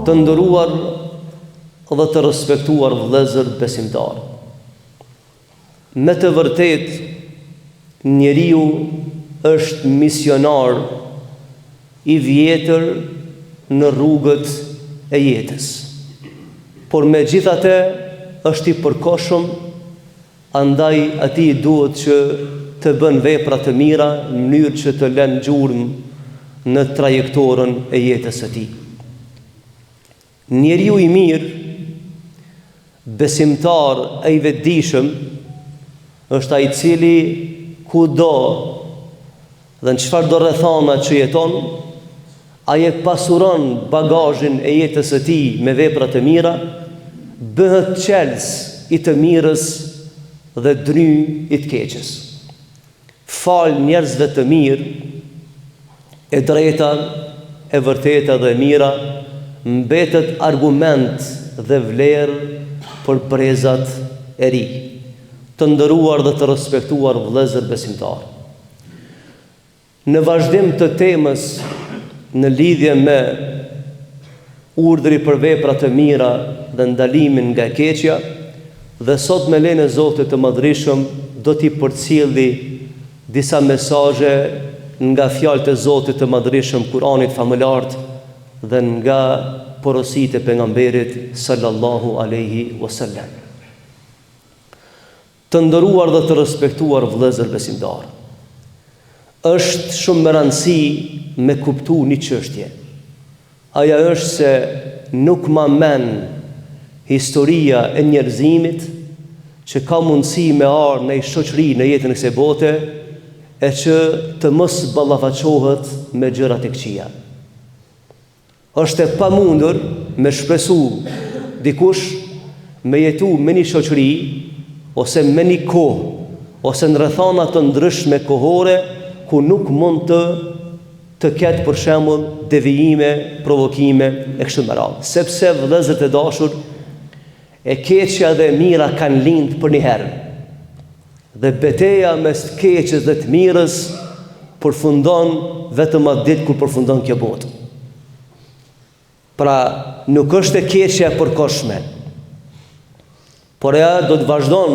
Të nderuar dhe të respektuar vëllezër besimtar. Me të vërtet, njeriu është misionar i vjetër në rrugët e jetës. Por megjithatë është i përkohshëm, andaj atij duhet që të bën vepra të mira në mënyrë që të lënë gjurmë në trajektorën e jetës së tij. Njeriu i mirë, besimtar e i vetëdijshëm, është ai i cili kudo dhe në çfarëdo rrethana që jeton, ai e pasuron bagazhin e jetës së tij me vepra të mira, bëhet qelës i të mirës dhe dry i të keqës. Fal njerëzve të mirë, e drejta, e vërteta dhe e mira, mbetet argument dhe vlerë për brezat e ri. Të nderuar dhe të respektuar vëllezër besimtar. Në vazhdim të temës në lidhje me urdhri për vepra të mira dhe ndalimin nga e keqja, dhe sot me lejen e Zotit të Madhërisëm do t'i përcjelli disa mesazhe nga fjalët e Zotit të Madhërisëm, Kuranit famëlart, dhe nga porositë e pejgamberit sallallahu alaihi wasallam. Të nderuar dhe të respektuar vëllezër besimtar. Është shumë me rëndësi me kuptu një çështje. Aja është se nuk ma men historia e njerëzimit që ka mundësi me ardhur në shoqëri në jetën e kësaj bote e që të mos ballafaqohet me gjërat e këqija. Është e pamundur me shpresu dikush me jetu me një shoqëri ose me një kohë, ose në rrethana të ndryshme kohore, ku nuk mund të ketë për shembull devijime, provokime e kështu me radhë. Sepse vëllezërit e dashur, e keqja dhe e mira kanë lindë për një herë. Dhe betejë mes të keqes dhe të mirës përfundon vetëm atë ditë kur përfundon kjo botë. Pra, nuk është e keqja e përkohshme, por ajo do të vazhdon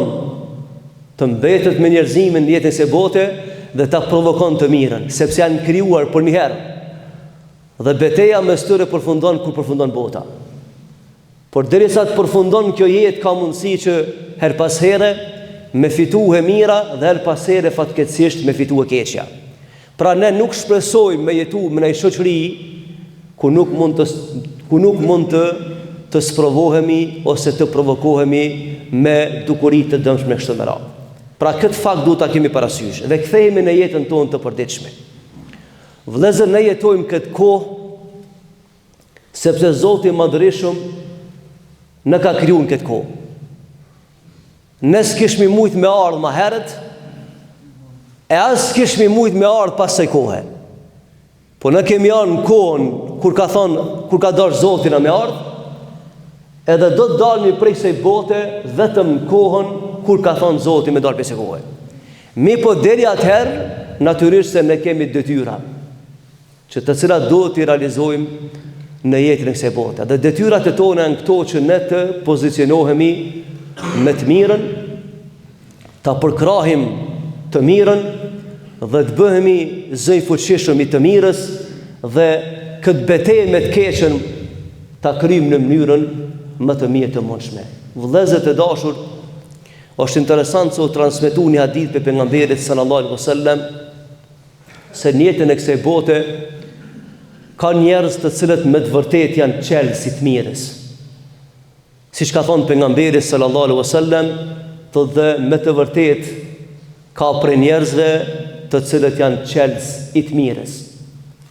të mbetet me njerëzimin në jetën e bote dhe ta provokon të mirën, sepse janë krijuar për një herë. Dhe betejë mes tyre përfundon kur përfundon bota. Por derisa të përfundon kjo jetë, ka mundësi që her pas here me fitue mira dhe her pas here fatkeqësisht me fitue keqja. Pra ne nuk shpresojmë me jetu me një shoqëri ku nuk mund të sprovohemi ose të provokohemi me dukuri të dëmshme kështu me radhë. Pra këtë fakt duhet ta kemi parasysh dhe kthehemi në jetën tonë të përditshme. Vëllezër, ne jetojmë këtë kohë sepse Zoti i Madhërisëm në ka krijuar këtë kohë. Ne s'kishmi mujt me ardhë më herët, e as s'kishmi mujt me ardhë pas kësaj kohe. Po ne kemi ardhur në kohën kur ka dashur Zoti na me ardhë, edhe do të dalmi prej kësaj bote vetëm në kohën kur ka thonë Zoti me dalë prej kësaj kohe. Mi po deri atëherë, natyrisht se ne kemi detyra, që të cilat duhet t'i realizojmë në jetën e kësaj bote. Dhe detyrat e tona janë këto që ne të pozicionohemi me të mirën, ta përkrahim të mirën dhe të bëhemi zë i fuqishëm i të mirës dhe këtë betejë me të keqen ta kryjmë në mënyrën më të mirë të mundshme. Vëllezër të dashur, është interesant se u transmetu një hadith për pejgamberit sallallahu alaihi wasallam se në jetën e kësaj bote ka njerëz të cilët me të vërtetë janë qelës i të mirës. Siç ka thënë pejgamberi sallallahu alaihi wasallam, dhe me të vërtetë ka prej njerëzve të cilët janë qelës i të mirës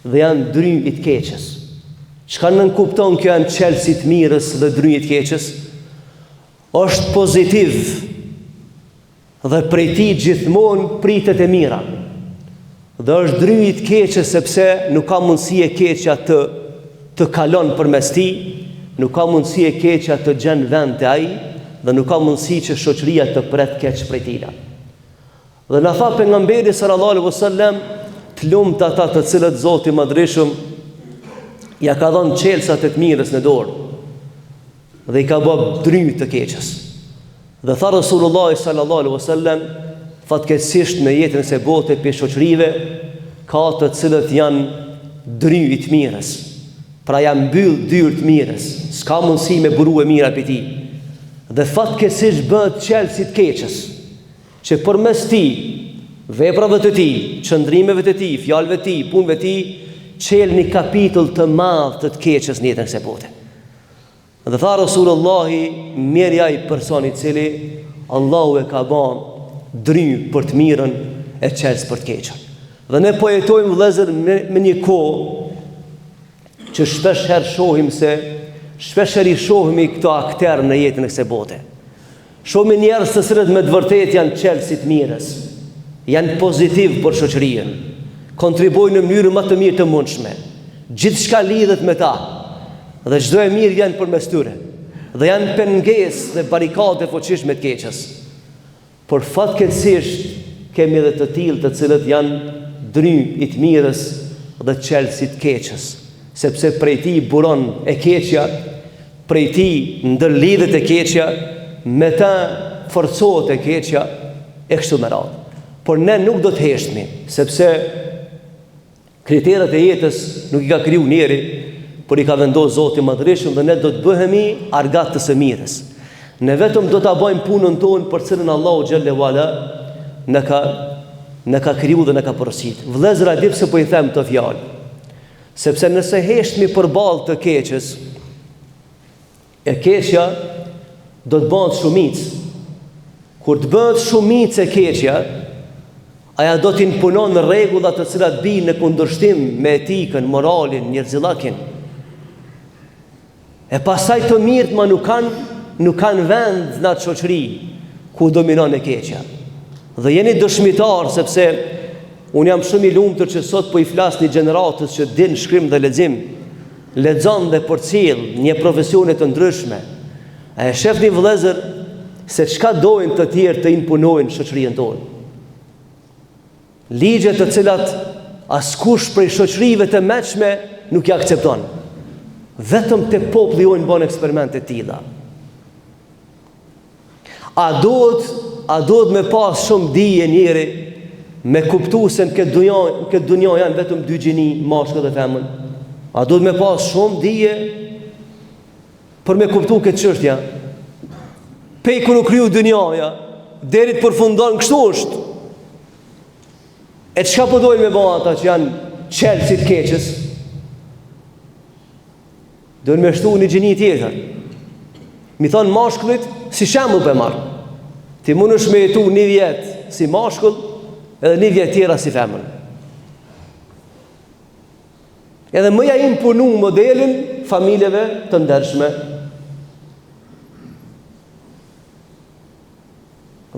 dhe janë dry i të keqes. Çka nënkupton kjo janë qelës i të mirës dhe dry i të keqes? Është pozitiv dhe prej tij gjithmonë pritet e mira. Dhe është dry i të keqes sepse nuk ka mundësi e keqja të kalon përmes tij, nuk ka mundësi e keqja të gjen vend te ai dhe nuk ka mundësi që shoqëria të pret keq prej tij. Dhe na tha pejgamberi sallallahu alaihi wasallam, të lumt ata të cilët Zoti i Madhërisëm ja ka dhënë çelësat e të mirës në dorë dhe i ka bë drymë të keqës. Dhe tha Rasulullah sallallahu alaihi wasallam, fatkeqësisht në jetën e bote pe shoqërive ka të cilët janë drymë të mirës. Pra janë mbyll dyrë të mirës, s'ka mundësi me buru e mira për ti. Dhe fatkeqësisht bëhet çelësi të keqës, që përmes ti, veprave të ti, qëndrimeve të ti, fjalëve të ti, punëve të ti, çel një kapitull të madh të keqës në jetën e bote. Dhe tha Rasulullahi, mirë ai personi i cili Allahu e ka bën drymë për të mirën e çelës për të keqën. Dhe ne po jetojmë vëllezër me një kohë që shpesh herë shohim se shpesh herë i shohim këto aktorë në jetën e kësaj bote. Shohim njerëz të cilët me të vërtetë janë çelësi të mirës, janë pozitiv për shoqërinë, kontribuojnë në mënyrë më të mirë të mundshme. Gjithçka lidhet me ta. Dhe çdo e mirë vjen përmes tyre. Dhe janë pengesë dhe barikade fuqishme të keqës. Por fatkeqësisht kemi edhe të tillë të cilët janë drymë i të mirës dhe çelësi të keqës, sepse prej ti buron e keqja, prej ti ndërlidhet e keqja, me ta forcohet e keqja e kështu me radhë. Por ne nuk do të heshtemi, sepse kriteret e jetës nuk i ka kriju njeri, por i ka vendosur Zoti i Madhërisht, dhe ne do të bëhemi argat të së mirës. Ne vetëm do ta bëjmë punën tonë për cilën Allahu xhallahu ala në ka kriju dhe në ka porositur. Vëllezëra, di pse po i them këtë fjalë. Sepse nëse heshtemi përballë të keqës, e keqja do të bëhet shumicë. Kur të bëhet shumicë e keqja, aja do të imponon rregulla të cilat bijnë në kundërshtim me etikën, moralin, njerëzillakin. E pasaj të mirët ma nuk kanë vend në atë shoqëri ku dominon e keqja. Dhe jeni dëshmitar, sepse unë jam shumë i lumtur që sot po i flas një gjeneratës që din shkrim dhe lexim, lexon dhe përcjell një profesione të ndryshme. A e shefni vëllezër se çka dojnë të tjerë të imponojnë shoqërinë tonë? Ligje të cilat askush prej shoqërive të mëshme nuk i akcepton. Vetëm te populli jonë bën eksperimente të tilla. A duhet me pas shumë dije njeri me kuptu se në këtë dunja janë vetëm dy gjini, mashkull dhe femër? A duhet me pas shumë dije për me kuptu këtë çështje? Pej kur u kriju dunjaja, deri të përfundon kështu është. E çka po dojnë me bëj ata që janë çelësi të keqës? Dojnë me shtu një gjini tjetër. Mi thonë mashkullit, si shembull për marë. Ti mund është me jetu një vjetë si mashkull, edhe një vjetë tjera si femër. Edhe mëja imponu modelin familjeve të ndershme.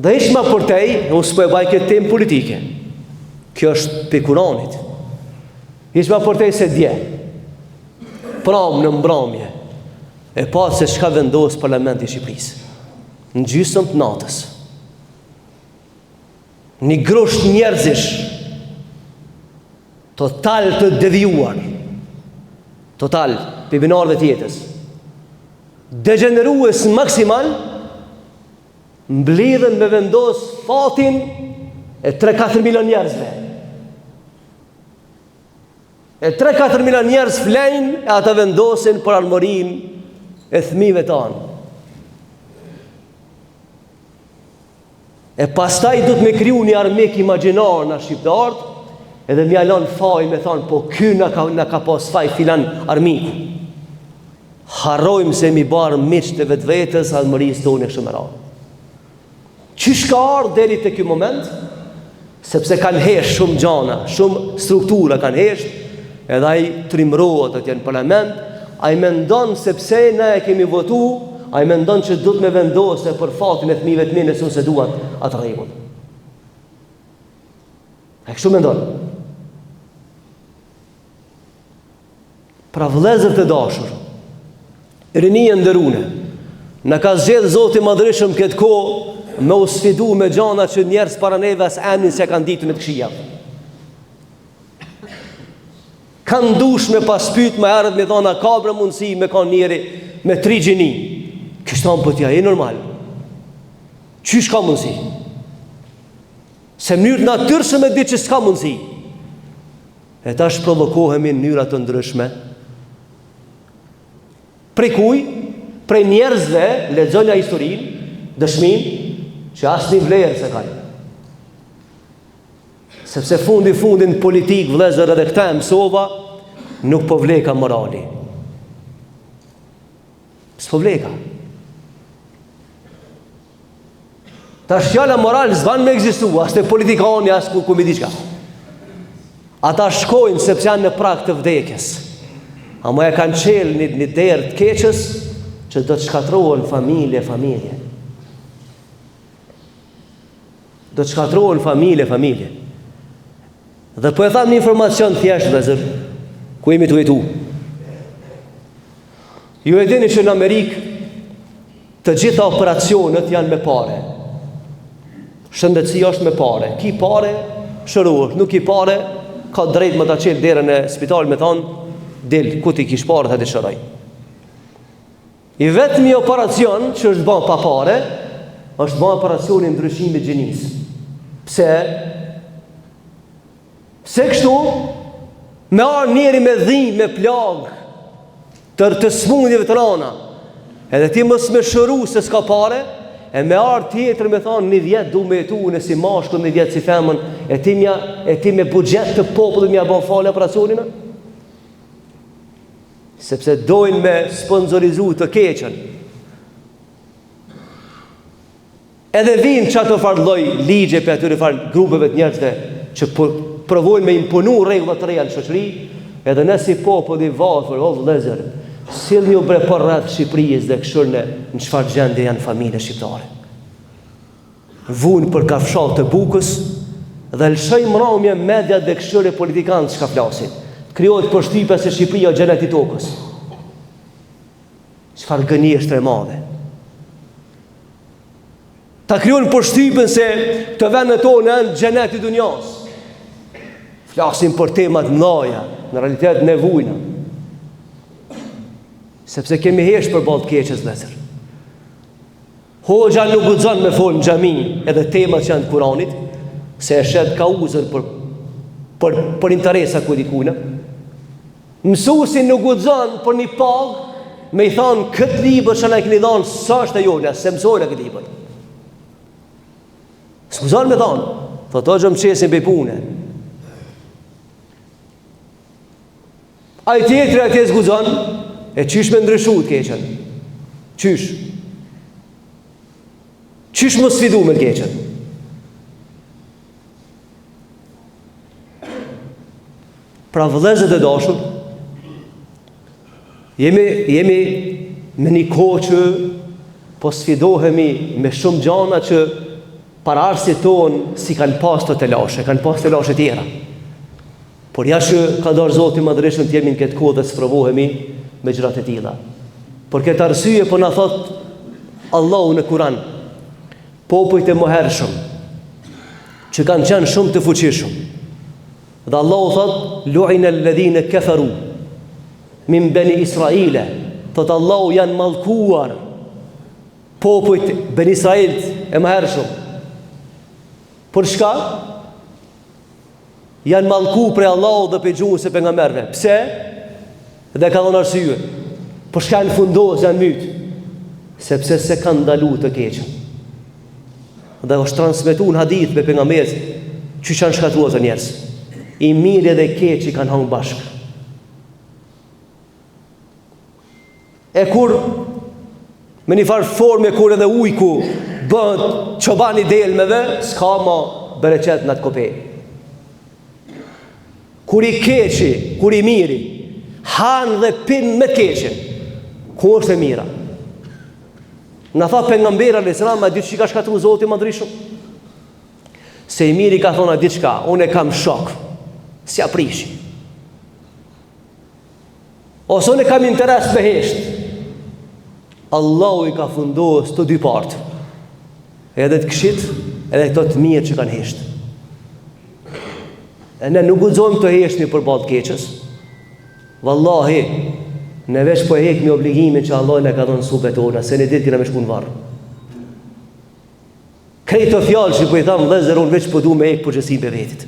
Dhe ishma përtej, unë s'po e baj këtë temë politike. Kjo është pe Kuranit. Ishma përtej se dje, pramë në mbramje, e pa se shka vendosë Parlamenti i Shqipërisë. Në gjysmë të natës. Një grusht njerëzish, total të devijuar, total, për binarëve të jetës, degenerues maksimal, mblidhen me vendos fatin e 3-4 milion njerëzve. E 3-4 milion njerëz flejnë e ata vendosin për armorin e fëmijëve tanë. E pastaj du të me kriju një armik imagjinar në shqiptarët, edhe mja lanë faj me thanë, po ky në ka pas faj filan armiku. Harrojmë se mi barë miqë të vetë vetës, armërisë tonë e shumëra. Qysh ka ardhë deri të kjo moment? Sepse kanë hesh shumë gjana, shumë struktura kanë hesh, edhe ai trimrohet atje në parlament, ai mendon sepse ne e kemi votu, ai mendon që do të me vendose për fatin e fëmijëve të mi nëse se duan atë rregull. Ai kështu mendon. Pra vëllezër të dashur, rinia nderune, na ka zgjedh Zoti i Madhërisht këtë kohë me u sfidu me gjana që njerëz para neve as emnin se kanë ditur në të këqija. kanë dush me paspyt më herët me thona kabra mundësi me ka njeri me 3 gjini. Kështon për tja, e normal. Qysh ka mundësi? Se mënyrë natyrshme me di që s'ka mundësi. E tash provokohemi në mënyra të ndryshme. Prej kuj? Prej njerëzve, lexonja historinë, dëshmin, që asë një vlerë se kanë. Sepse fundin politik, vlezër edhe këta e mësova, nuk po vleka morali. S'po vleka. Ta shjala moral zvan me egzistu, as të politikani, as ku mi diqka. Ata shkojnë sepse janë në prag të vdekjes. Ama e kanë qelë një derë të keqës, që do të shkatrohen familje. Do të shkatrohen familje. Dhe po e tham një informacion thjesht, vëllezër, ku jemi të jetu. Ju e dini që në Amerikë të gjitha operacionet janë me pare. Shëndetësia është me pare. Ki pare, shëruar. Nuk ki pare, ka drejt më ta qelë derën e spital me thonë, del, ku ti kish pare, të shëraj. I vetëm një operacion që është bën pa pare, është bën operacioni ndryshimit gjinisë. Pse? Pse kështu? Me arë njeri me dhimbje, me plagë, të smundjeve të rana. Edhe ti mos me shëru se s'ka pare, e me arë tjetër me thonë, një vjetë du me jetu në si mashkull, një vjetë si femën, e ti me budget të popullit mja bën falë operacionin. Sepse dojnë me sponsorizu të keqen. Edhe vinë që ato farë loj ligje për atyre farë grupeve të njerëzve që provojnë me imponu rregullat të reja në shoqëri, edhe ne si popull i varfër, o vëllezër, sillni u bre për rreth Shqipërisë dhe këshurne në çfarë gjendje janë familje shqiptare. Vunë për kafshat të bukës dhe lëshojnë mramje media dhe këshure politikanë që ka flasin. Krijohet përshtypja se Shqipëria është xhenet i tokës. Çfarë gënjeshtër e madhe. Ta krijojnë përshtypjen se të vendet tona janë xhenet i dunjas. Flasin për temat mëdha, në realitet nevojna. Sepse kemi hesh për ballë të keqes vëllezër. Hoxha nuk guxon me fol në xhami edhe temat që janë të Kuranit, se e shet kauzën për interesa ku dikujna. Mësuesi nuk guxon për një pagë me i thonë këtë libër që na e keni dhënë sa është e jona, se mësojnë këtë libër. S'guxon me thonë, thotë xham çesin pe punë. Ai tjetri atje s'guxon, e qysh me ndryshu të keqen? Qysh? Qysh më sfidu me të keqen? Pra vëllezër e dashur, jemi në një kohë që po sfidohemi me shumë gjana që paraardhësit tonë si kanë pas të lashe, kanë pas të lashe tjera. Por ja që ka dorë Zoti madhreshëm të jemi në këtë kohë dhe sprovohemi me gjërat e tilla. Por këtë arsye po na thot Allahu në Kur'an, popujt e mëhershëm që kanë qenë shumë të fuqishëm. Dhe Allahu thot, lu'ina alladhina kafaru min bani Israila. Thot Allahu janë mallkuar popujt bani Israilit e mëhershëm. Për çka? Janë mallku prej Allahu dhe për gjuhën se pejgamberëve. Pse? Dhe ka dhënë arsye. Për çka në fundos janë myt? Sepse se kanë ndaluar të keqen. Dhe është transmetuar në hadith me pejgamberin që janë shkatruar të njerëz. I mirë dhe i keq kanë hangë bashkë. E kur me një farë forme kur edhe ujku bëhet çobani delmeve, s'ka ma bereqet në atë kopej. Kur i keqi, kur i miri, hanë dhe pin me keqin, ku është e mira? Në tha pejgamberi alayhis salam, a ditë që ka shkatruar Zoti madhreshëm? Se i miri ka thonë a ditë çka, unë kam shok, si aprishi. Ose unë kam interes me hesht. Allahu i ka fundos të dy partë, edhe të këshit, edhe këto të mirë që kanë hesht. E ne nuk guxojmë të heshni për ballë të keqës, Wallahi, ne veç po e hekmi obligimin që Allah në ka dhënë supet tona, se në ditë kena me shku në varë. Krejtë të fjallë që po i thamë vëllezër, unë veç po du me hekë përgjësi për vetit.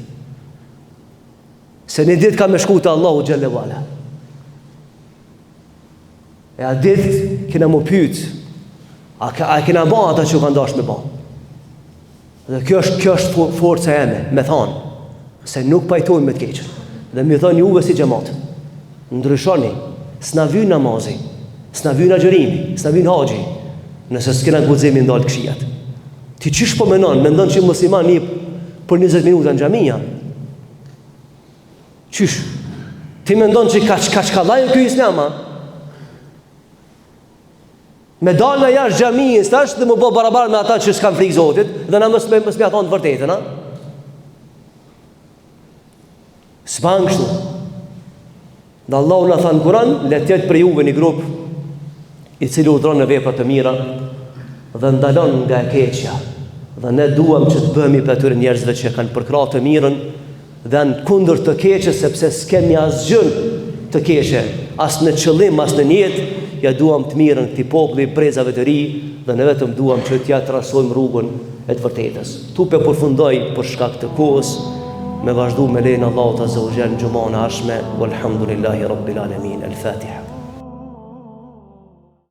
Se në ditë ka me shku të Allahu Gjelle Vala. E a ditë kena mu pytë, a kena ba ata që ka ndash me ba. Dhe kjo është forca eme, me thanë, se nuk pajtojmë me të keqën. Dhe mi thonë juve si gjematë, ndryshoni, s'na vyn namazi, s'na vyn agjërimi, s'na vyn haxhi, nëse s'kena guximi ndalë këshijat. Ti qysh po mendon që musliman një për 20 minuta në xhamia? Qysh? Ti mendon që ka shkallajnë kjo islama? Me dalë në jashtë xhamisë tash dhe më bë barabar me ata që s'kan frikë Zotit dhe na mos me thonë të vërtetën, a? S'ban kështu. Dhe Allahu na than Kur'an, le të jetë për juve një grup i cili udhëron në vepra të mira dhe ndalon nga e keqja. Dhe ne duam që të bëhemi për atyre njerëzve që kanë përkrahur të mirën dhe në kundër të keqes, sepse s'kemi asgjë të keqe, as në qëllim, as në jetë. Ja duam të mirën këtij populli brezave të ri dhe ne vetëm duam që t'ja trasojmë rrugën e të vërtetës. Tu pe përfundoj për shkak të kohës, me vazhdu me lejnë Allahut Azza wa Jalla në xumën e ardhshme. Walhamdulillahi Rabbil Alamin. Al-Fatiha.